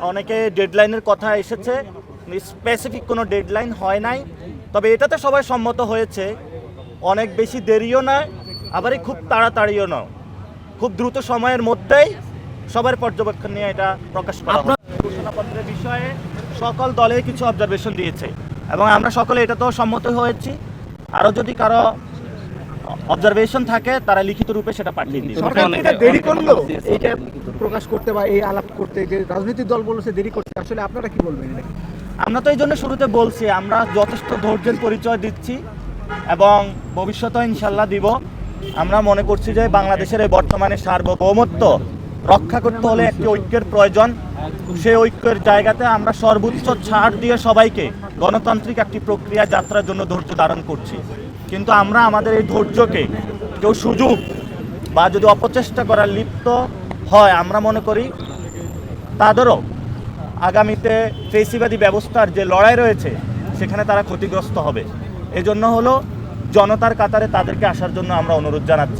অনেকে ডেডলাইনের কথা এসেছে, স্পেসিফিক কোনো ডেডলাইন হয় নাই। তবে এটাতে সবাই সম্মত হয়েছে, অনেক বেশি দেরিও নয়, আবার খুব তাড়াতাড়িও নয়, খুব দ্রুত সময়ের মধ্যেই সবার পর্যবেক্ষণ নিয়ে এটা প্রকাশ করা হবে। ঘোষণাপত্রের বিষয়ে সকল দলে কিছু অবজারভেশন দিয়েছে এবং আমরা সকলে এটাতেও সম্মত হয়েছি। আরও যদি কারো অবজারভেশন থাকে তারা লিখিত রূপে সেটা পাঠিয়ে দিন। সরকার এটা দেরি করলো এইটা প্রকাশ করতে বা এই আলাপ করতে, যে রাজনৈতিক দল বলছে দেরি করতে, আসলে আপনারা কি বলবেন? আমরা তো এই জন্য শুরুতে বলছি আমরা যথেষ্ট ধৈর্যের পরিচয় দিচ্ছি এবং ভবিষ্যতে ইনশাল্লাহ দিব। আমরা মনে করছি যে বাংলাদেশের এই বর্তমানে সার্বভৌমত্ব রক্ষা করতে হলে একটি ঐক্যের প্রয়োজন। সেই ঐক্যের জায়গাতে আমরা সর্বোচ্চ ছাড় দিয়ে সবাইকে গণতান্ত্রিক একটি প্রক্রিয়া যাত্রার জন্য ধৈর্য ধারণ করছি। কিন্তু আমরা আমাদের এই ধৈর্যকে কেউ সুযোগ বা যদি অপচেষ্টা করার লিপ্ত হয়, আমরা মনে করি তাদেরও আগামীতে ফেসিবাদী ব্যবস্থার যে লড়াই রয়েছে সেখানে তারা ক্ষতিগ্রস্ত হবে। এজন্য হলো জনতার কাতারে তাদেরকে আসার জন্য আমরা অনুরোধ জানাচ্ছি।